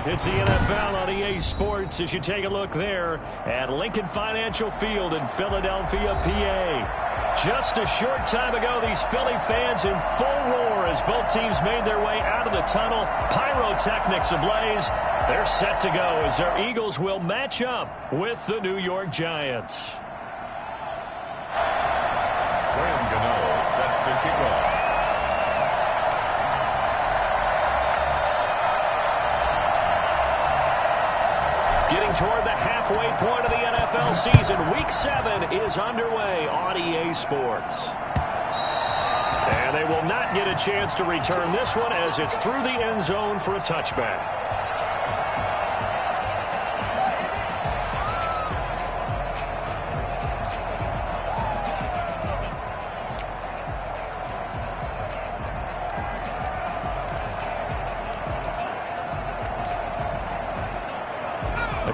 It's the NFL on EA Sports as you take a look there at Lincoln Financial Field in Philadelphia, PA. Just a short time ago, these Philly fans in full roar as both teams made their way out of the tunnel. Pyrotechnics ablaze. They're set to go as their Eagles will match up with the New York Giants. Graham Gano set to kick off. Getting toward the halfway point of the NFL season, Week 7 is underway on EA Sports. And they will not get a chance to return this one as it's through the end zone for a touchback.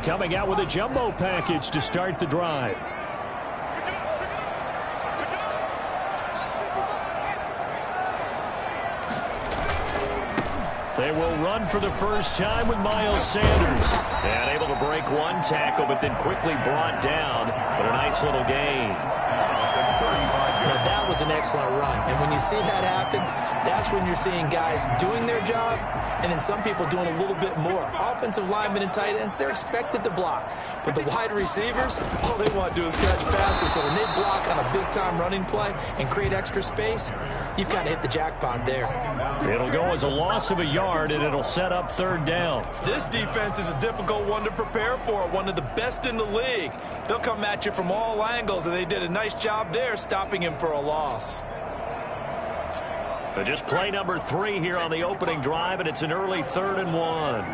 Coming out with a jumbo package to start the drive. They will run for the first time with Miles Sanders. And able to break one tackle, but then quickly brought down. But a nice little gain. Now that was an excellent run. And when you see that happen, that's when you're seeing guys doing their job and then some people doing a little bit more. Offensive linemen and tight ends, they're expected to block. But the wide receivers, all they want to do is catch passes. So when they block on a big-time running play and create extra space, you've kind of hit the jackpot there. It'll go as a loss of a yard, and it'll set up third down. This defense is a difficult one to prepare for, one of the best in the league. They'll come at you from all angles, and they did a nice job there stopping him for a loss. Just play number 3 here on the opening drive, and it's an early 3rd and 1.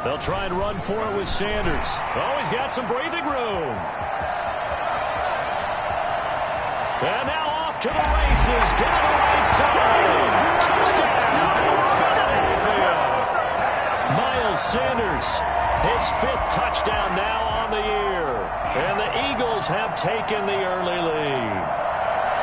They'll try and run for it with Sanders. Oh, he's got some breathing room. And now off to the races, down the right side. Touchdown, Philadelphia. Miles Sanders, his 5th touchdown now on the year. And the Eagles have taken the early lead.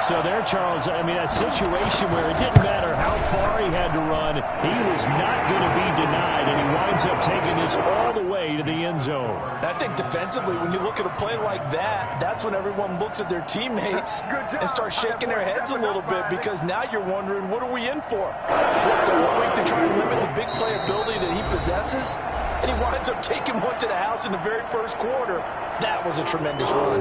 So there, Charles, I mean, a situation where it didn't matter how far he had to run, he was not going to be denied, and he winds up taking this all the way to the end zone. I think defensively, when you look at a play like that, that's when everyone looks at their teammates and starts shaking their heads a little bit, because now you're wondering, what are we in for? What week to try and limit the big play ability that he possesses? And he winds up taking one to the house in the very first quarter. That was a tremendous run.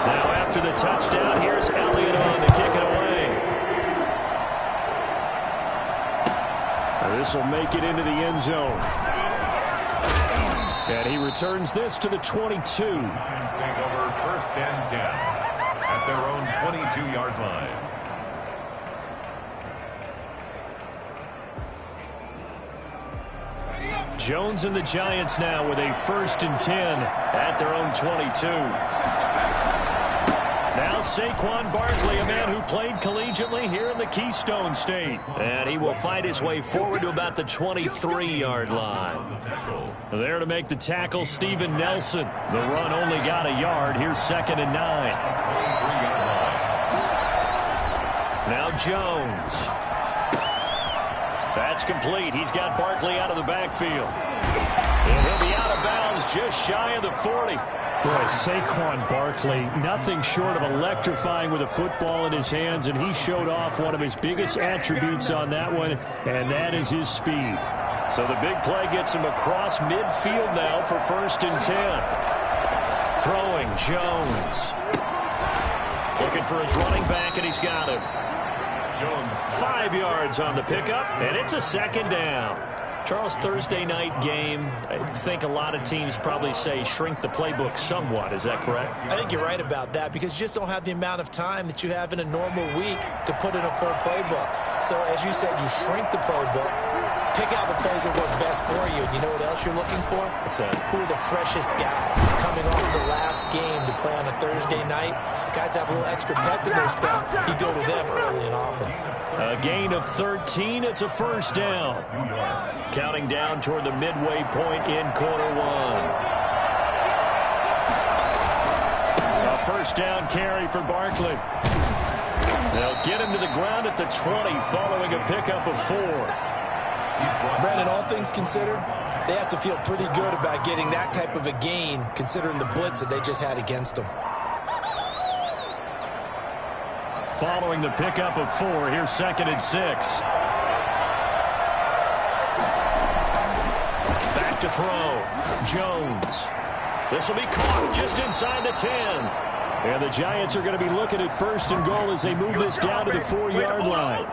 Now after the touchdown, here's Elliott on to kick it away. This will make it into the end zone. And he returns this to the 22. Take over 1st and 10 at their own 22-yard line. Jones and the Giants now with a 1st and 10 at their own 22. Now Saquon Barkley, a man who played collegiately here in the Keystone State. And he will find his way forward to about the 23-yard line. There to make the tackle, Steven Nelson. The run only got a yard. Here's 2nd and 9. Now Jones. That's complete. He's got Barkley out of the backfield. And he'll be out of bounds just shy of the 40. Boy, Saquon Barkley, nothing short of electrifying with a football in his hands, and he showed off one of his biggest attributes on that one, and that is his speed. So the big play gets him across midfield now for 1st and 10. Throwing, Jones. Looking for his running back, and he's got him. 5 yards on the pickup, and it's a 2nd down. Charles, Thursday night game, I think a lot of teams probably say shrink the playbook somewhat. Is that correct? I think you're right about that, because you just don't have the amount of time that you have in a normal week to put in a full playbook. So as you said, you shrink the playbook, pick out the plays that work best for you. And you know what else you're looking for? What's that? Who are the freshest guys coming off the last game to play on a Thursday night? Guys have a little extra pep in their step. You go to them early and often. A gain of 13. It's a 1st down. Counting down toward the midway point in quarter 1. A 1st down carry for Barkley. They'll get him to the ground at the 20 following a pickup of 4. Brandon, all things considered, they have to feel pretty good about getting that type of a gain considering the blitz that they just had against them. Following the pickup of 4, here's 2nd and 6. Back to throw. Jones. This will be caught just inside the 10. And the Giants are going to be looking at 1st and goal as they move this down to the 4-yard line.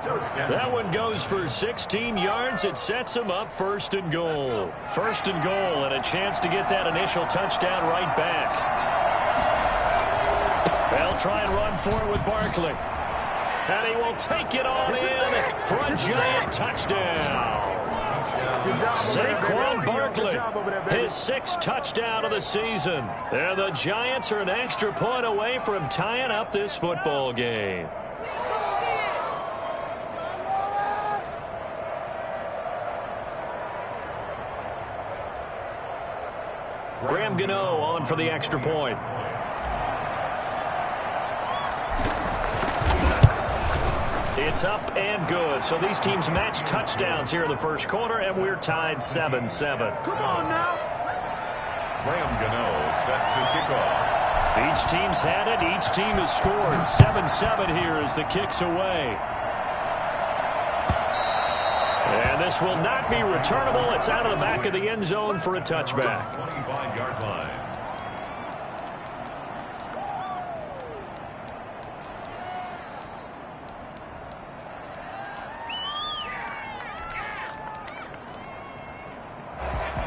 That one goes for 16 yards. It sets them up 1st and goal. 1st and goal and a chance to get that initial touchdown right back. They'll try and run for it with Barkley. And he will take it on in for a Giant touchdown. Saquon Barkley, his 6th touchdown of the season. And the Giants are an extra point away from tying up this football game. Graham Gano on for the extra point. It's up and good. So these teams match touchdowns here in the first quarter, and we're tied 7-7. Come on now. Graham Gano set to kick off. Each team's had it. Each team has scored. 7-7 here as the kick's away. And this will not be returnable. It's out of the back of the end zone for a touchback. 25-yard line.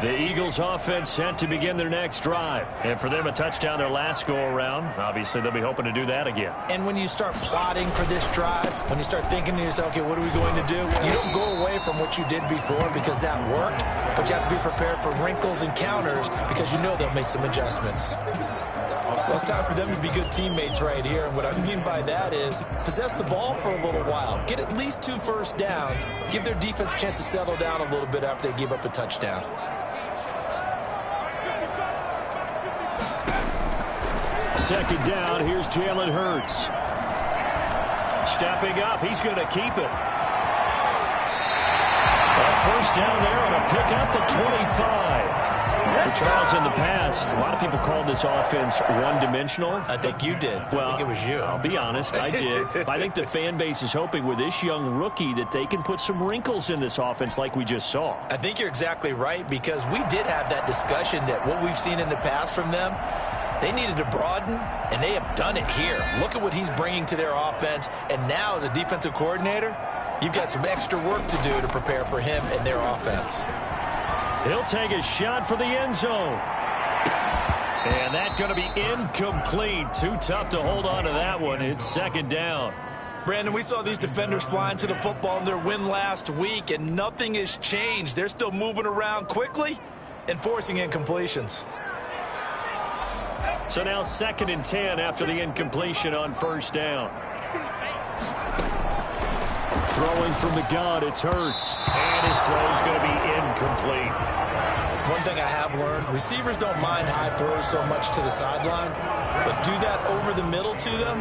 The Eagles offense set to begin their next drive. And for them, a touchdown their last go-around. Obviously, they'll be hoping to do that again. And when you start plotting for this drive, when you start thinking to yourself, okay, what are we going to do? You don't go away from what you did before because that worked, but you have to be prepared for wrinkles and counters because you know they'll make some adjustments. Well, it's time for them to be good teammates right here. And what I mean by that is possess the ball for a little while. Get at least 2 first downs. Give their defense a chance to settle down a little bit after they give up a touchdown. Second down, here's Jalen Hurts. Stepping up, he's going to keep it. A first down there on a pickup at 25. For Charles, in the past, a lot of people called this offense one-dimensional. I think you did. Well, I think it was you. I'll be honest, I did. I think the fan base is hoping with this young rookie that they can put some wrinkles in this offense like we just saw. I think you're exactly right because we did have that discussion that what we've seen in the past from them, they needed to broaden, and they have done it here. Look at what he's bringing to their offense, and now as a defensive coordinator, you've got some extra work to do to prepare for him and their offense. He'll take a shot for the end zone. And that's going to be incomplete. Too tough to hold on to that one. It's second down. Brandon, we saw these defenders flying to the football in their win last week, and nothing has changed. They're still moving around quickly and forcing incompletions. So now 2nd and 10 after the incompletion on first down. Throwing from the gun, it's Hurts. And his throw's going to be incomplete. One thing I have learned, receivers don't mind high throws so much to the sideline, but do that over the middle to them,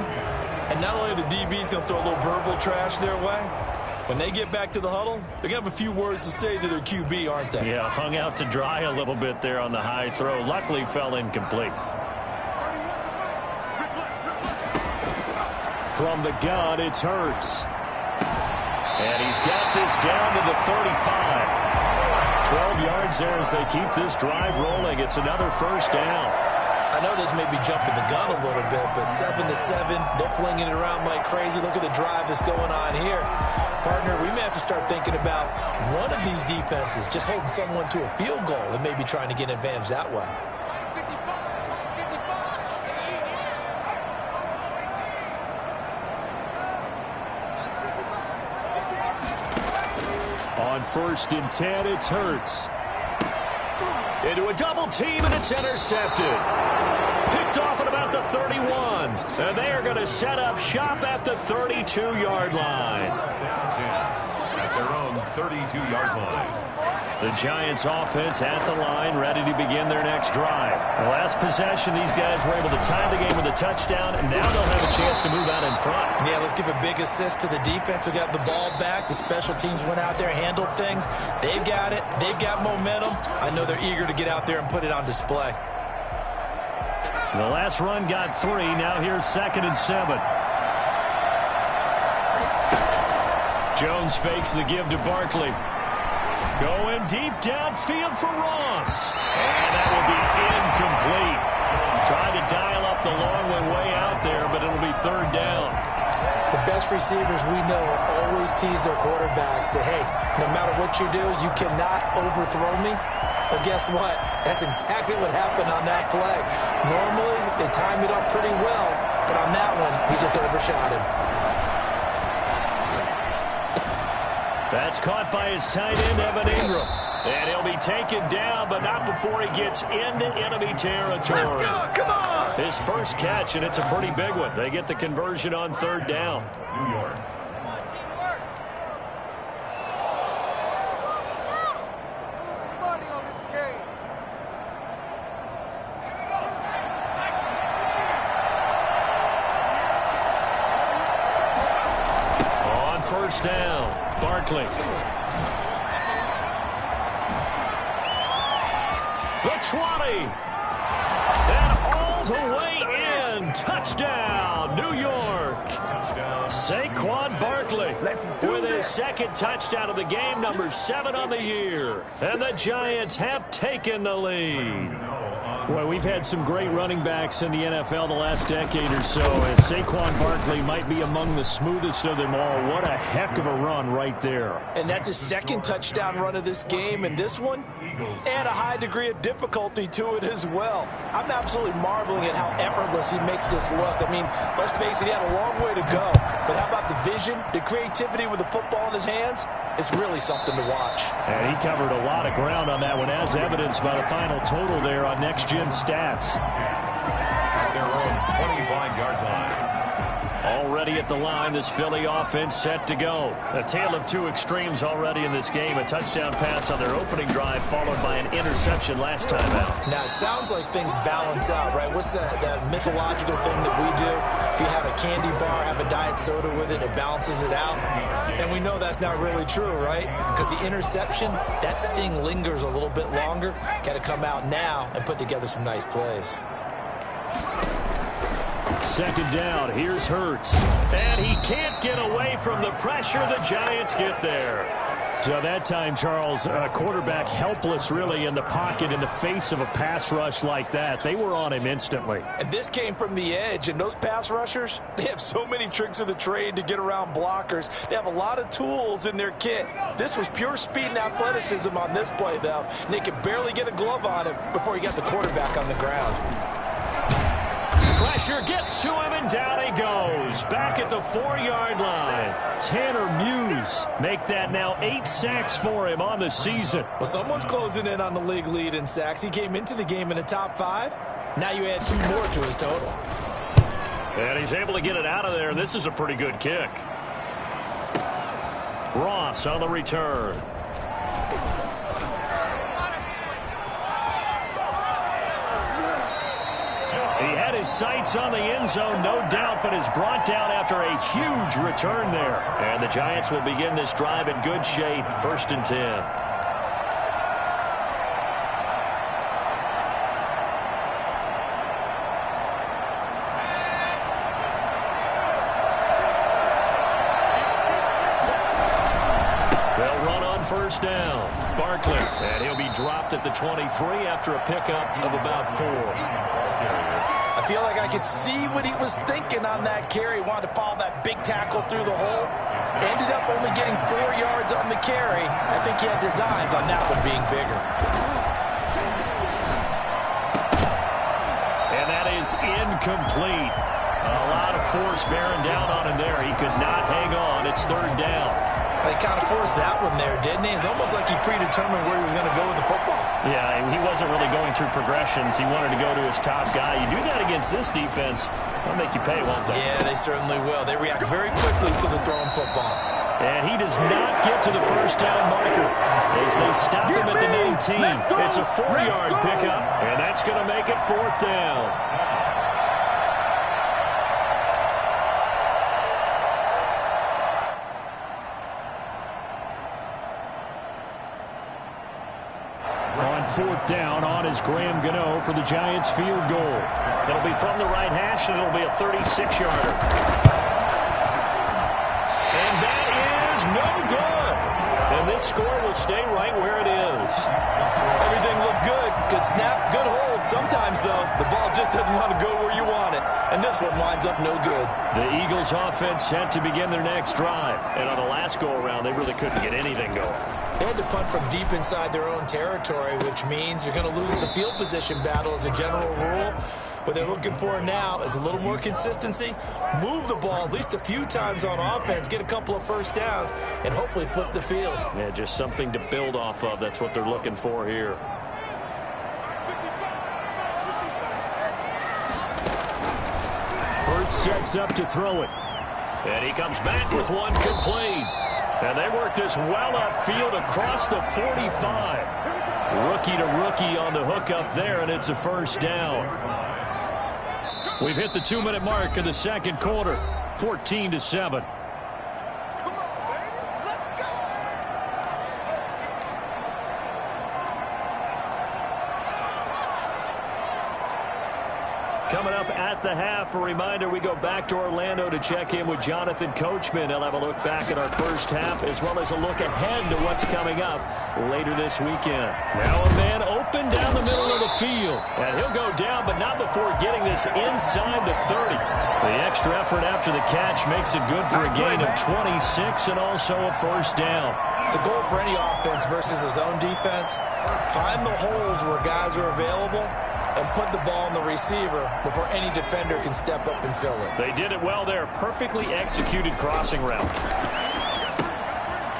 and not only are the DBs going to throw a little verbal trash their way, when they get back to the huddle, they're going to have a few words to say to their QB, aren't they? Yeah, hung out to dry a little bit there on the high throw. Luckily fell incomplete. From the gun, it's Hurts. And he's got this down to the 35. 12 yards there as they keep this drive rolling. It's another first down. I know this may be jumping the gun a little bit, but 7-7, they're flinging it around like crazy. Look at the drive that's going on here. Partner, we may have to start thinking about one of these defenses just holding someone to a field goal and maybe trying to get an advantage that way. On 1st and 10, it's Hurts. Into a double team, and it's intercepted. Picked off at about the 31. And they are going to set up shop at the 32-yard line. At their own 32-yard line. The Giants offense at the line, ready to begin their next drive. The last possession, these guys were able to tie the game with a touchdown, and now they'll have a chance to move out in front. Yeah, let's give a big assist to the defense who got the ball back. The special teams went out there, handled things. They've got it. They've got momentum. I know they're eager to get out there and put it on display. The last run got 3. Now here's 2nd and 7. Jones fakes the give to Barkley. Going deep downfield for Ross. And that will be incomplete. Trying to dial up the long one way out there, but it'll be 3rd down. The best receivers we know always tease their quarterbacks that, hey, no matter what you do, you cannot overthrow me. Well, guess what? That's exactly what happened on that play. Normally, they time it up pretty well, but on that one, he just overshot him. That's caught by his tight end, Evan Ingram. And he'll be taken down, but not before he gets into enemy territory. Let's go, come on! His first catch, and it's a pretty big one. They get the conversion on 3rd down. New York. On 1st down, Barkley. The 20. And all the way in. Touchdown, New York. Saquon Barkley with his 2nd touchdown of the game, number 7 on the year. And the Giants have taken the lead. Well, we've had some great running backs in the NFL the last decade or so, and Saquon Barkley might be among the smoothest of them all. What a heck of a run right there. And that's his 2nd touchdown run of this game, and this one, and a high degree of difficulty to it as well. I'm absolutely marveling at how effortless he makes this look. I mean, let's face it, he had a long way to go. But how about the vision, the creativity with the football in his hands? It's really something to watch. And he covered a lot of ground on that one, as evidenced by the final total there on Next Gen Stats. Their own 25-yard line. Already at the line, this Philly offense set to go. A tale of 2 extremes already in this game. A touchdown pass on their opening drive, followed by an interception last time out. Now, it sounds like things balance out, right? What's that mythological thing that we do? If you have a candy bar, have a diet soda with it, it balances it out. And we know that's not really true, right? Because the interception, that sting lingers a little bit longer. Got to come out now and put together some nice plays. 2nd down, here's Hurts. And he can't get away from the pressure. The Giants get there. So that time, Charles, quarterback helpless really in the pocket in the face of a pass rush like that. They were on him instantly. And this came from the edge, and those pass rushers, they have so many tricks of the trade to get around blockers. They have a lot of tools in their kit. This was pure speed and athleticism on this play, though. And they could barely get a glove on him before he got the quarterback on the ground. Pressure gets to him, and down he goes. Back at the 4-yard line. Tanner Muse make that now 8 sacks for him on the season. Well, someone's closing in on the league lead in sacks. He came into the game in the top 5. Now you add 2 more to his total. And he's able to get it out of there. This is a pretty good kick. Ross on the return. He had his sights on the end zone, no doubt, but is brought down after a huge return there. And the Giants will begin this drive in good shape, 1st and 10. They'll run on 1st down. Barkley, and he'll be dropped at the 23 after a pickup of about 4. I feel like I could see what he was thinking on that carry. Wanted to follow that big tackle through the hole. Ended up only getting 4 yards on the carry. I think he had designs on that one being bigger. And that is incomplete. A lot of force bearing down on him there. He could not hang on. It's 3rd down. They kind of forced that one there, didn't he? It's almost like he predetermined where he was going to go with the football. Yeah, he wasn't really going through progressions. He wanted to go to his top guy. You do that against this defense, they'll make you pay, won't they? Yeah, they certainly will. They react very quickly to the thrown football. And he does not get to the first down marker as they stop him at the 19. It's a 4-yard pickup, and that's going to make it 4th down. On 4th down, on is Graham Gano for the Giants field goal. It'll be from the right hash, and it'll be a 36-yarder. No good. And this score will stay right where it is. Everything looked good. Good snap, good hold. Sometimes, though, the ball just doesn't want to go where you want it. And this one winds up no good. The Eagles offense set to begin their next drive. And on the last go-around, they really couldn't get anything going. They had to punt from deep inside their own territory, which means you're going to lose the field position battle as a general rule. What they're looking for now is a little more consistency, move the ball at least a few times on offense, get a couple of first downs, and hopefully flip the field. Yeah, just something to build off of. That's what they're looking for here. Hurts sets up to throw it. And he comes back with one complete. And they work this well upfield across the 45. Rookie to rookie on the hook up there, and it's a first down. We've hit the 2-minute mark of the second quarter, 14-7. Coming up at the half, a reminder, we go back to Orlando to check in with Jonathan Coachman. He'll have a look back at our first half as well as a look ahead to what's coming up later this weekend. Now a man open down the middle of the field. And he'll go down, but not before getting this inside the 30. The extra effort after the catch makes it good for a gain of 26 and also a first down. The goal for any offense versus a zone defense, find the holes where guys are available and put the ball on the receiver before any defender can step up and fill it. They did it well there. Perfectly executed crossing route.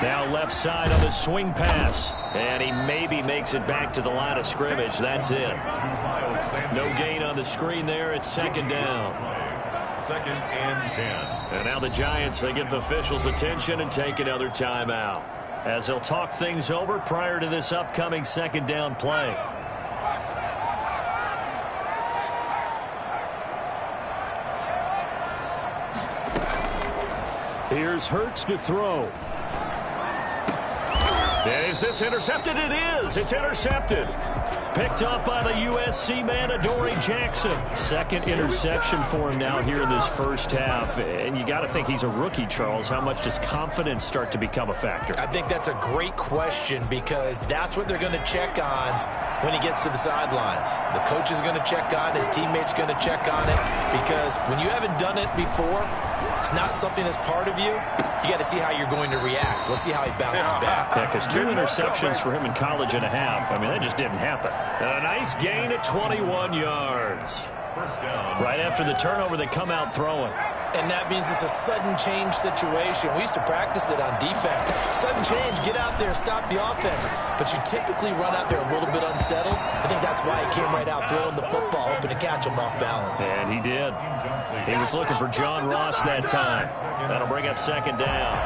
Now left side on the swing pass. And he maybe makes it back to the line of scrimmage. That's it. No gain on the screen there. It's second down. 2nd and 10. And now the Giants, they get the officials' attention and take another timeout as they'll talk things over prior to this upcoming second down play. Here's Hurts to throw. Is this intercepted? It is. It's intercepted. Picked up by the USC man, Adoree Jackson. Second interception for him now here in this first half. And you got to think he's a rookie, Charles. How much does confidence start to become a factor? I think that's a great question because that's what they're going to check on when he gets to the sidelines. The coach is going to check on, his teammates going to check on it because when you haven't done it before, it's not something that's part of you. You got to see how you're going to react. Let's see how he bounces back. Yeah, because 2 interceptions for him in college and a half. I mean, that just didn't happen. And a nice gain at 21 yards. First down. Right after the turnover, they come out throwing. And that means it's a sudden change situation. We used to practice it on defense. Sudden change, get out there, stop the offense. But you typically run out there a little bit unsettled. I think that's why he came right out throwing the football, hoping to catch him off balance. And he did. He was looking for John Ross that time. That'll bring up second down.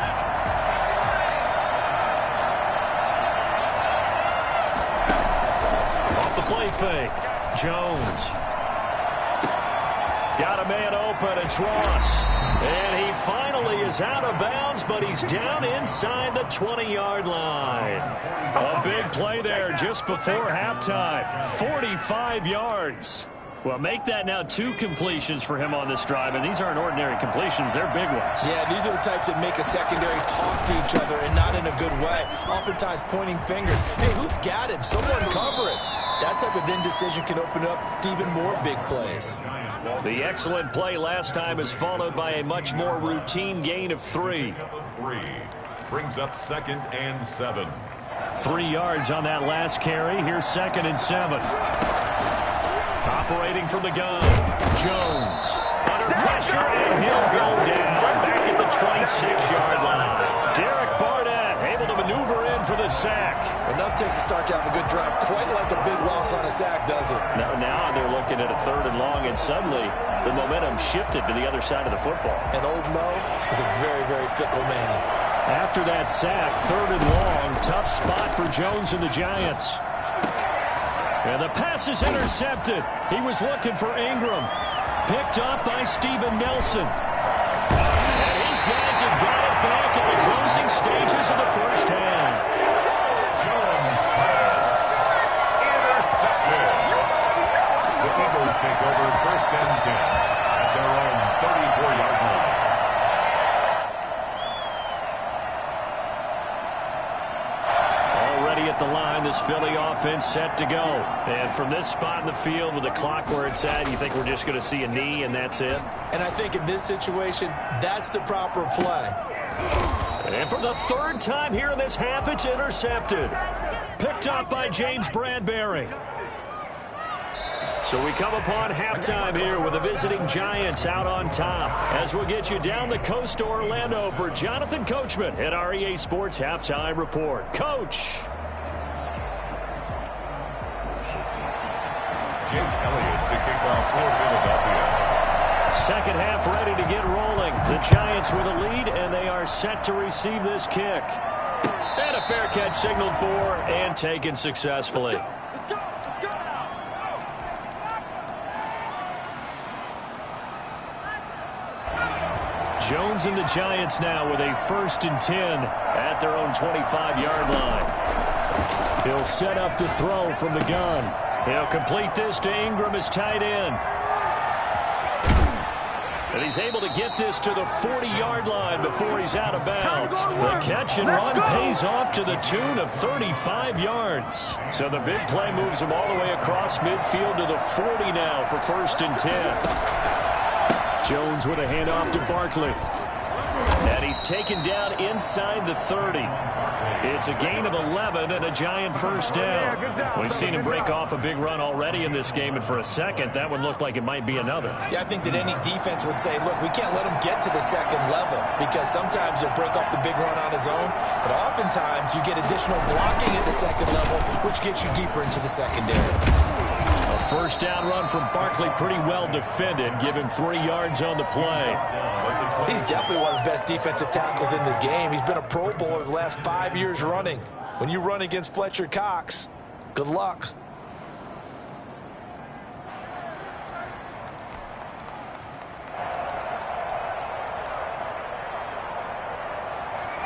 Off the play fake. Jones. Got a man open. It's Ross. And he finally is out of bounds, but he's down inside the 20-yard line. A big play there just before halftime. 45 yards. Well, make that now 2 completions for him on this drive, and these aren't ordinary completions. They're big ones. Yeah, these are the types that make a secondary talk to each other and not in a good way. Oftentimes pointing fingers. Hey, who's got him? Someone cover it. That type of indecision can open up to even more big plays. The excellent play last time is followed by a much more routine gain of 3. Brings up 2nd and 7. 3 yards on that last carry. Here's 2nd and 7. Operating from the gun. Jones under pressure, and he'll go down back at the 26-yard line. Derek Barnett able to maneuver in for the sack. Enough takes to start to have a good drive. Quite like a big loss on a sack, does it? Now they're looking at a 3rd and long, and suddenly the momentum shifted to the other side of the football. And old Mo is a very, very fickle man. After that sack, 3rd and long, tough spot for Jones and the Giants. And the pass is intercepted. He was looking for Ingram. Picked up by Steven Nelson. And his guys have got it back in the closing stages of the first half. Jones pass. Intercepted. The Eagles take over 1st and 10 at their own 34-yard line. At the line, this Philly offense set to go. And from this spot in the field with the clock where it's at, you think we're just going to see a knee and that's it? And I think in this situation, that's the proper play. And for the 3rd time here in this half, it's intercepted. Picked up by James Bradbury. So we come upon halftime here with the visiting Giants out on top. As we'll get you down the coast to Orlando for Jonathan Coachman at our EA Sports Halftime Report. Coach. Jake Elliott to kick off for Philadelphia. Second half ready to get rolling. The Giants with a lead, and they are set to receive this kick. And a fair catch signaled for and taken successfully. Jones and the Giants now with a 1st and 10 at their own 25-yard line. He'll set up to throw from the gun. He'll complete this to Ingram as tight end. And he's able to get this to the 40-yard line before he's out of bounds. The catch and run pays off to the tune of 35 yards. So the big play moves him all the way across midfield to the 40 now for 1st and 10. Jones with a handoff to Barkley. And he's taken down inside the 30. It's a gain of 11 and a Giant 1st down. We've seen him break off a big run already in this game, and for a second, that one looked like it might be another. Yeah, I think that any defense would say, look, we can't let him get to the 2nd level because sometimes he'll break off the big run on his own, but oftentimes you get additional blocking at the 2nd level, which gets you deeper into the secondary. A 1st down run from Barkley, pretty well defended. Give him 3 yards on the play. He's definitely one of the best defensive tackles in the game. He's been a Pro Bowler the last 5 years running. When you run against Fletcher Cox, good luck.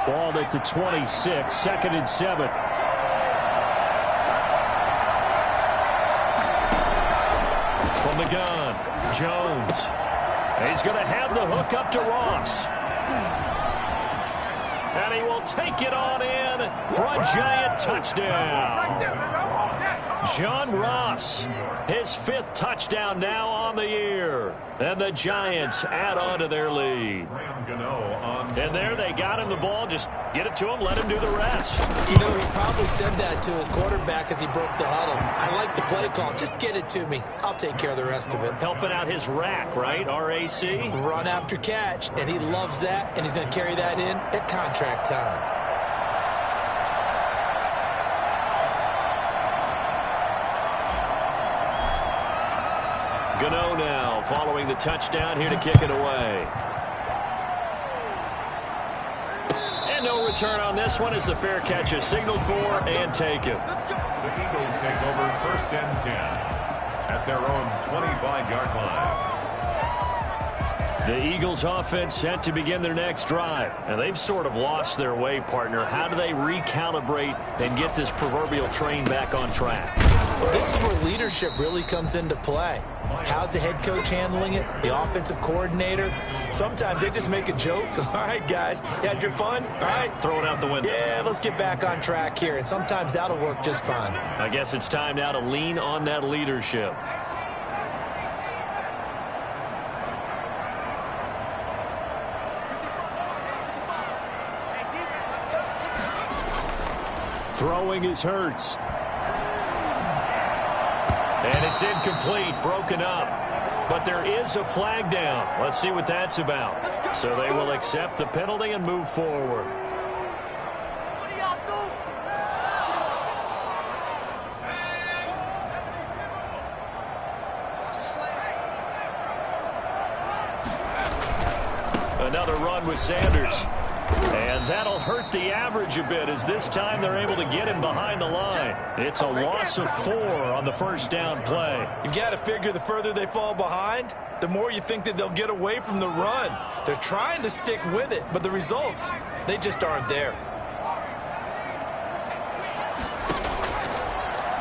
Ball at the 26, 2nd and 7. From the gun, Jones. He's going to have the hook up to Ross. And he will take it on in for a Giant touchdown. John Ross, his 5th touchdown now on the year. And the Giants add on to their lead. And there they got him the ball. Just get it to him, let him do the rest. You know, he probably said that to his quarterback as he broke the huddle. I like the play call. Just get it to me. I'll take care of the rest of it. Helping out his rack, right? RAC? Run after catch, and he loves that, and he's going to carry that in at contract time. Gano now following the touchdown here to kick it away. And no return on this one as the fair catch is signaled for and taken. The Eagles take over 1st and 10 at their own 25-yard line. The Eagles offense set to begin their next drive. And they've sort of lost their way, partner. How do they recalibrate and get this proverbial train back on track? Well, this is where leadership really comes into play. How's the head coach handling it? The offensive coordinator? Sometimes they just make a joke. All right, guys, you had your fun? All right. Throw it out the window. Yeah, let's get back on track here. And sometimes that'll work just fine. I guess it's time now to lean on that leadership. Throwing is Hurts. And it's incomplete, broken up. But there is a flag down. Let's see what that's about. So they will accept the penalty and move forward. Another run with Sanders. And that'll hurt the average a bit as this time they're able to get him behind the line. It's a loss of 4 on the first down play. You've got to figure the further they fall behind, the more you think that they'll get away from the run. They're trying to stick with it, but the results, they just aren't there.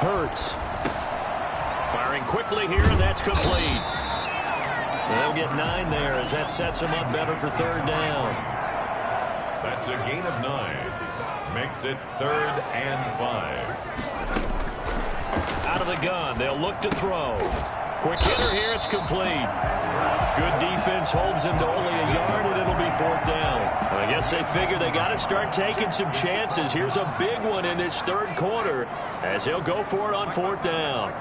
Hurts. Firing quickly here, and that's complete. They'll get 9 there as that sets them up better for third down. That's a gain of 9. Makes it 3rd and 5. Out of the gun, they'll look to throw. Quick hitter here, it's complete. Good defense holds him to only a yard, and it'll be 4th down. I guess they figure they got to start taking some chances. Here's a big one in this third quarter as he'll go for it on 4th down.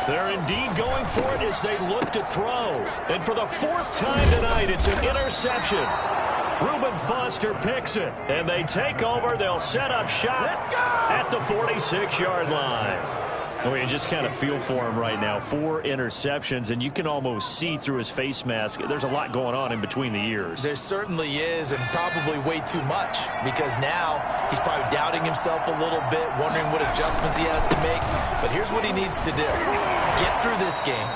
They're indeed going for it as they look to throw. And for the 4th time tonight, it's an interception. Reuben Foster picks it, and they take over. They'll set up shop at the 46-yard line. Well, you just kind of feel for him right now. 4 interceptions, and you can almost see through his face mask. There's a lot going on in between the ears. There certainly is, and probably way too much, because now he's probably doubting himself a little bit, wondering what adjustments he has to make. But here's what he needs to do. Get through this game,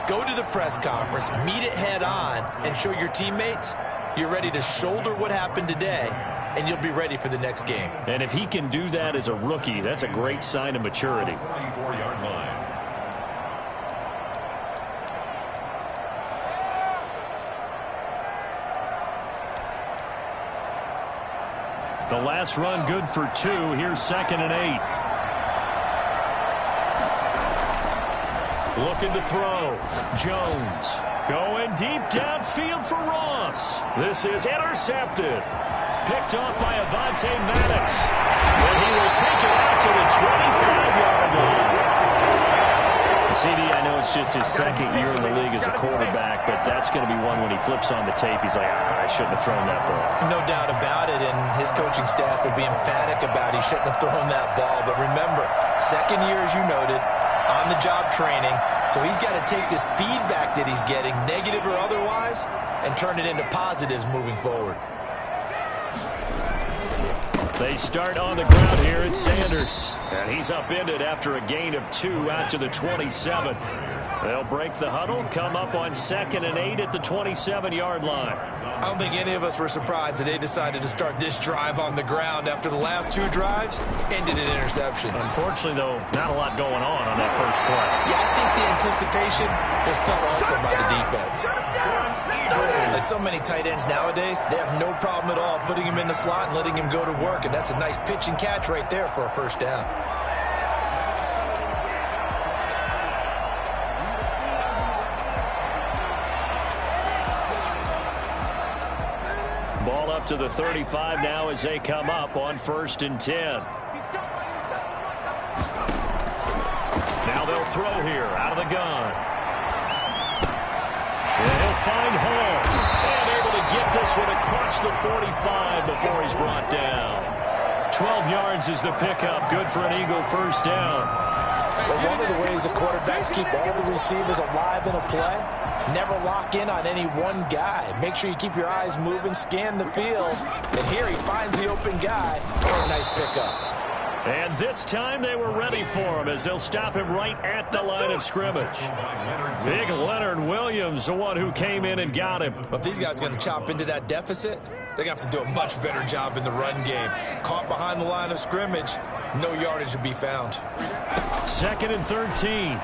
go to the press conference, meet it head on, and show your teammates you're ready to shoulder what happened today, and you'll be ready for the next game. And if he can do that as a rookie, that's a great sign of maturity. 24-yard line. The last run good for 2. Here's 2nd and 8. Looking to throw. Jones going deep downfield for Ross. This is intercepted. Picked off by Avonte Maddox. And he will take it out to the 25-yard line. CD, I know it's just his 2nd year in the league as a quarterback, but that's going to be one when he flips on the tape. He's like, I shouldn't have thrown that ball. No doubt about it, and his coaching staff will be emphatic about he shouldn't have thrown that ball. But remember, 2nd year, as you noted, on-the-job training, so he's got to take this feedback that he's getting, negative or otherwise, and turn it into positives moving forward. They start on the ground here at Sanders. And he's upended after a gain of 2 out to the 27. They'll break the huddle, come up on 2nd and 8 at the 27-yard line. I don't think any of us were surprised that they decided to start this drive on the ground after the last 2 drives ended in interceptions. Unfortunately, though, not a lot going on that first play. Yeah, I think the anticipation was felt also by the defense. Like so many tight ends nowadays, they have no problem at all putting him in the slot and letting him go to work, and that's a nice pitch and catch right there for a first down. Ball up to the 35 now as they come up on 1st and 10. Now they'll throw here out of the gun. And he'll find Hall. And able to get this one across the 45 before he's brought down. 12 yards is the pickup. Good for an Eagle first down. But one of the ways the quarterbacks keep all the receivers alive in a play, never lock in on any one guy. Make sure you keep your eyes moving, scan the field. And here he finds the open guy. Oh, nice pickup. And this time they were ready for him as they'll stop him right at the line of scrimmage. Big Leonard Williams, the one who came in and got him. But if these guys are going to chop into that deficit, they're going to have to do a much better job in the run game. Caught behind the line of scrimmage, no yardage to be found. 2nd and 13.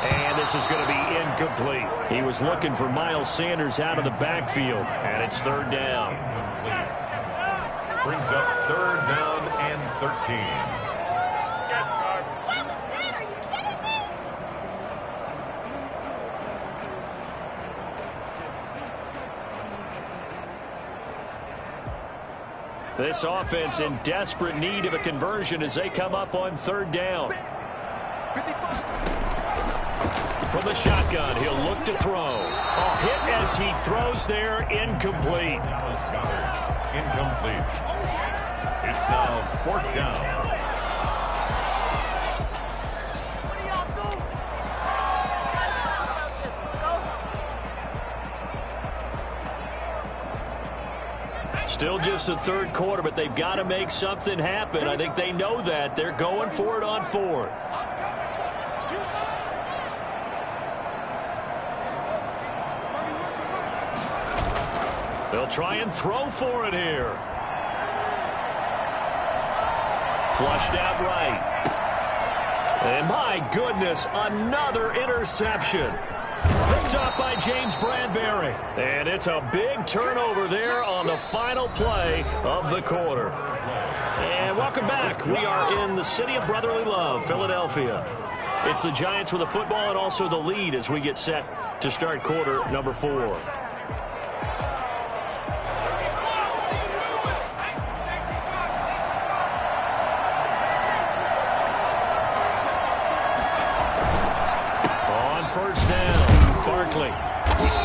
And this is going to be incomplete. He was looking for Miles Sanders out of the backfield, and it's 3rd down. Brings up 3rd down and 13. This offense in desperate need of a conversion as they come up on 3rd down. From the shotgun, he'll look to throw. A hit as he throws there, incomplete. Dallas Goedert, incomplete. It's now 4th down. Still just the third quarter, but they've got to make something happen. I think they know that. They're going for it on fourth. They'll try and throw for it here. Flushed out right. And my goodness, another interception. Picked up by James Bradbury. And it's a big turnover there on the final play of the quarter. And welcome back. We are in the city of brotherly love, Philadelphia. It's the Giants with the football and also the lead as we get set to start quarter number 4. First down, Barkley.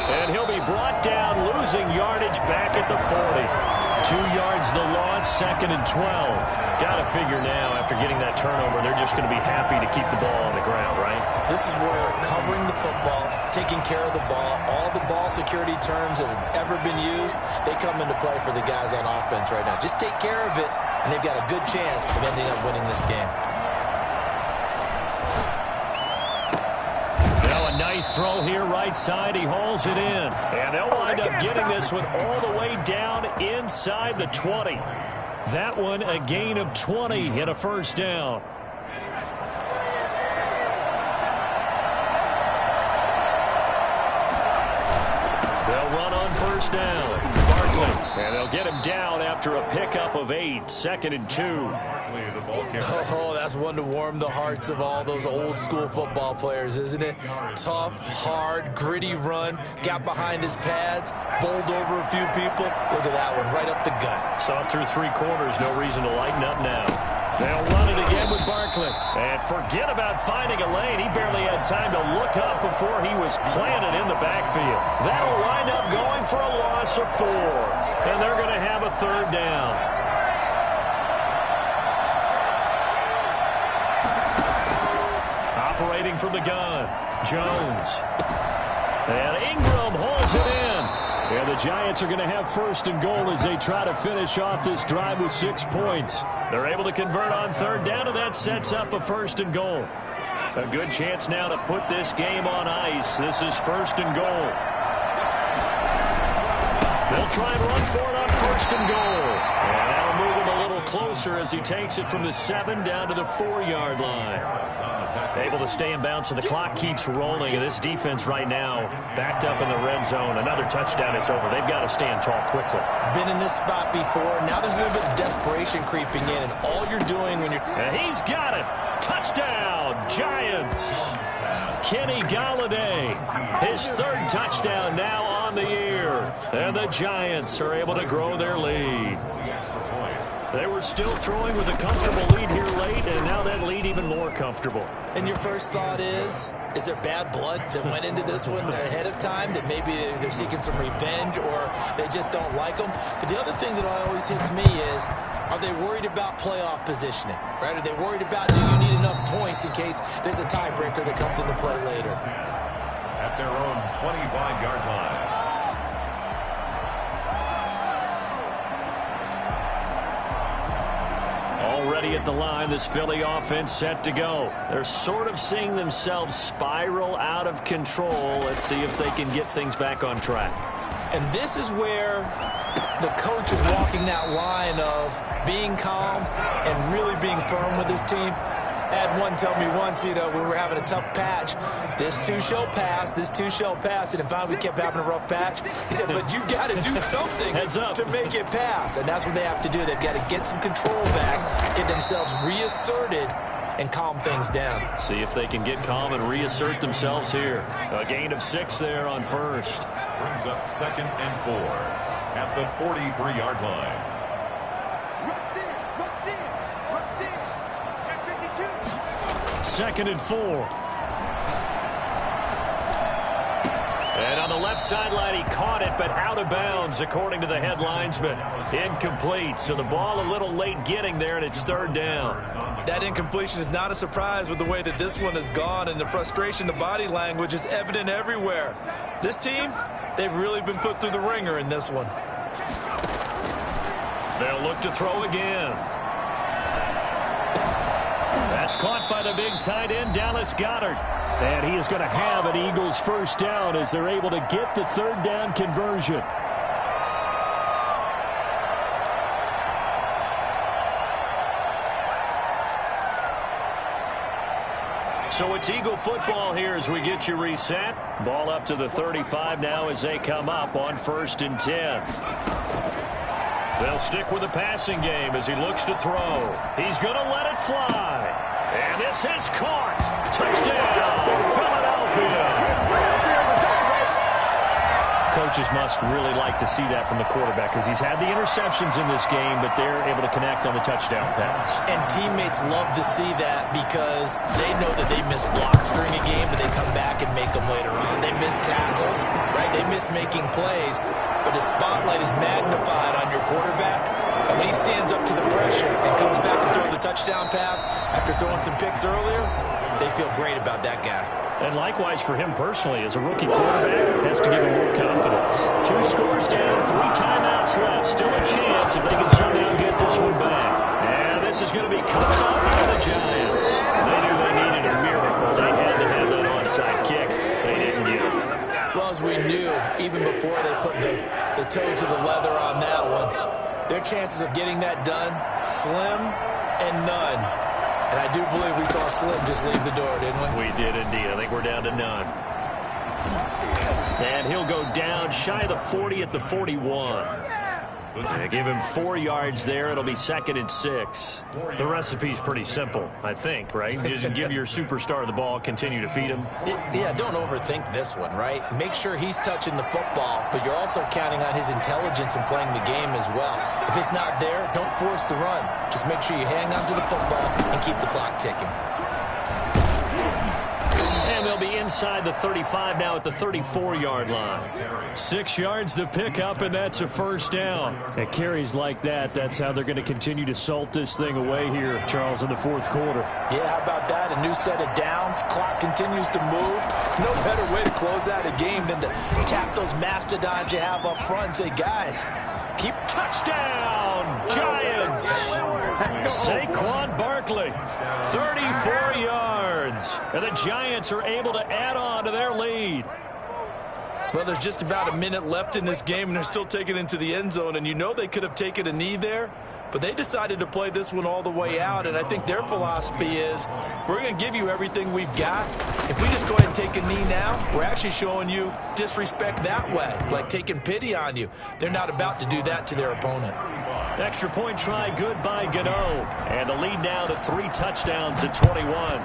And he'll be brought down, losing yardage back at the 40. 2 yards the loss, 2nd and 12. Got to figure now, after getting that turnover, they're just going to be happy to keep the ball on the ground, right? This is where covering the football, taking care of the ball, all the ball security terms that have ever been used, they come into play for the guys on offense right now. Just take care of it, and they've got a good chance of ending up winning this game. Nice throw here, right side. He hauls it in. And they'll wind up getting this one all the way down inside the 20. That one a gain of 20 and a first down. They'll run on first down. Barkley. And they'll get him down after a pickup of 8. 2nd and 2. Oh, that's one to warm the hearts of all those old school football players, isn't it? Tough, hard, gritty run, got behind his pads, bowled over a few people. Look at that one, right up the gut. Saw it through 3 quarters, no reason to lighten up now. They'll run it again with Barkley. And forget about finding a lane. He barely had time to look up before he was planted in the backfield. That'll wind up going for a loss of 4. And they're going to have a 3rd down. Operating from the gun, Jones. And Ingram hauls it in. And the Giants are going to have 1st and goal as they try to finish off this drive with 6 points. They're able to convert on 3rd down, and that sets up a 1st and goal. A good chance now to put this game on ice. This is 1st and goal. They'll try and run for it on 1st and goal. And that'll move him a little closer as he takes it from the 7 down to the 4-yard line. Able to stay in bounds, so the clock keeps rolling. And this defense right now backed up in the red zone. Another touchdown, it's over. They've got to stand tall quickly. Been in this spot before. Now there's a little bit of desperation creeping in. And all you're doing when you're... And he's got it. Touchdown, Giants. Kenny Golladay, his 3rd touchdown now on the year. And the Giants are able to grow their lead. They were still throwing with a comfortable lead here late, and now that lead even more comfortable. And your first thought is there bad blood that went into this one ahead of time, that maybe they're seeking some revenge or they just don't like them? But the other thing that always hits me is, are they worried about playoff positioning? Right? Are they worried about, do you need enough points in case there's a tiebreaker that comes into play later? At their own 25-yard line. Already at the line, this Philly offense set to go. They're sort of seeing themselves spiral out of control. Let's see if they can get things back on track. And this is where the coach is walking that line of being calm and really being firm with his team. I had one tell me once, we were having a tough patch. This too shall pass, this too shall pass. And finally we kept having a rough patch. He said, but you got to do something to make it pass. And that's what they have to do. They've got to get some control back, get themselves reasserted, and calm things down. See if they can get calm and reassert themselves here. A gain of 6 there on 1st. Brings up 2nd and 4 at the 43-yard line. 2nd and 4. And on the left sideline, he caught it, but out of bounds, according to the head linesman. Incomplete, so the ball a little late getting there, and it's 3rd down. That incompletion is not a surprise with the way that this one has gone, and the frustration, the body language is evident everywhere. This team, they've really been put through the ringer in this one. They'll look to throw again. That's caught by the big tight end, Dallas Goedert. And he is going to have an Eagles first down as they're able to get the third down conversion. So it's Eagle football here as we get you reset. Ball up to the 35 now as they come up on 1st and 10. They'll stick with the passing game as he looks to throw. He's going to let it fly. And this is caught. Touchdown, Philadelphia. Coaches must really like to see that from the quarterback because he's had the interceptions in this game, but they're able to connect on the touchdown pass. And teammates love to see that because they know that they miss blocks during a game, but they come back and make them later on. They miss tackles, right? They miss making plays, but the spotlight is magnified on your quarterback. And when he stands up to the pressure and comes back and throws a touchdown pass after throwing some picks earlier, they feel great about that guy. And likewise for him personally, as a rookie quarterback, has to give him more confidence. 2 scores down, 3 timeouts left. Still a chance if they can somehow get this one back. And this is going to be covered up by the Giants. They knew they needed a miracle. They had to have that onside kick. They didn't get it. Well, as we knew, even before they put the toe to the leather on that one, their chances of getting that done, slim and none. And I do believe we saw Slim just leave the door, didn't we? We did indeed. I think we're down to none. And he'll go down shy of the 40 at the 41. They give him 4 yards there. It'll be 2nd and 6. The recipe's pretty simple, I think, right? Just give your superstar the ball, continue to feed him. Yeah, don't overthink this one, right? Make sure he's touching the football, but you're also counting on his intelligence in playing the game as well. If it's not there, don't force the run. Just make sure you hang on to the football and keep the clock ticking. And they'll be inside the 35 now at the 34-yard line. 6 yards to pick up, and that's a first down. At carries like that, that's how they're going to continue to salt this thing away here, Charles, in the 4th quarter. Yeah, how about that? A new set of downs. Clock continues to move. No better way to close out a game than to tap those mastodons you have up front and say, guys, keep touchdown, Giants. Saquon Barkley, 34 yards. And the Giants are able to add on to their lead. Well, there's just about a minute left in this game, and they're still taking it into the end zone. And you know they could have taken a knee there, but they decided to play this one all the way out. And I think their philosophy is, we're going to give you everything we've got. If we just go ahead and take a knee now, we're actually showing you disrespect that way, like taking pity on you. They're not about to do that to their opponent. Extra point try, good by Gano. And the lead now to 3 touchdowns at 21.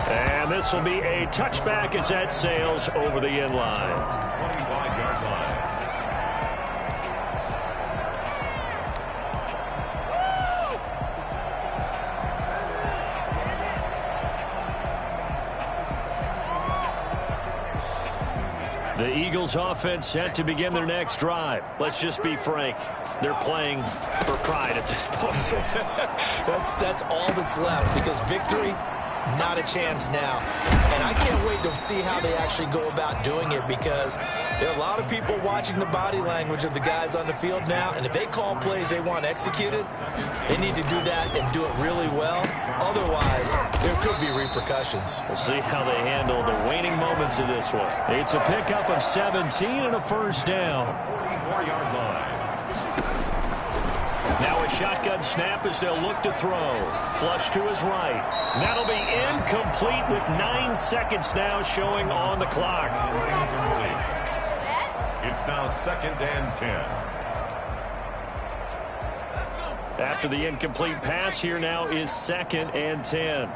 And this will be a touchback as that sails over the end line. 25-yard line. The Eagles offense set to begin their next drive. Let's just be frank. They're playing for pride at this point. That's all that's left, because victory, not a chance now. And I can't wait to see how they actually go about doing it, because there are a lot of people watching the body language of the guys on the field now, and if they call plays they want executed, they need to do that and do it really well. Otherwise, there could be repercussions. We'll see how they handle the waning moments of this one. It's a pickup of 17 and a first down. 34-yard line. Now a shotgun snap as they'll look to throw. Flush to his right. That'll be incomplete with 9 seconds now showing on the clock. It's now 2nd and 10. After the incomplete pass, here now is 2nd and 10.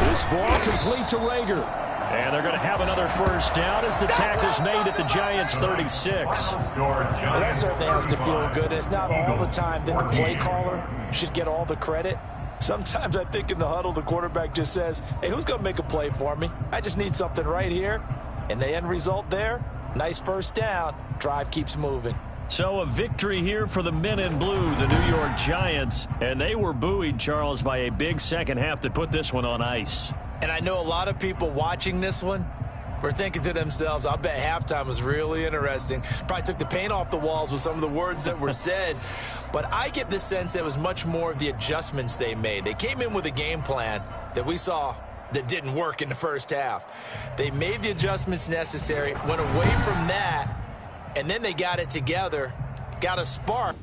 This ball complete to Rager. And they're going to have another first down as the tackle's made at the Giants' 36. Well, that certainly has to feel good. It's not all the time that the play caller should get all the credit. Sometimes I think in the huddle, the quarterback just says, hey, who's going to make a play for me? I just need something right here. And the end result there, nice first down. Drive keeps moving. So a victory here for the men in blue, the New York Giants. And they were buoyed, Charles, by a big second half that put this one on ice. And I know a lot of people watching this one were thinking to themselves, I bet halftime was really interesting. Probably took the paint off the walls with some of the words that were said. But I get the sense it was much more of the adjustments they made. They came in with a game plan that we saw that didn't work in the first half. They made the adjustments necessary, went away from that, and then they got it together, got a spark.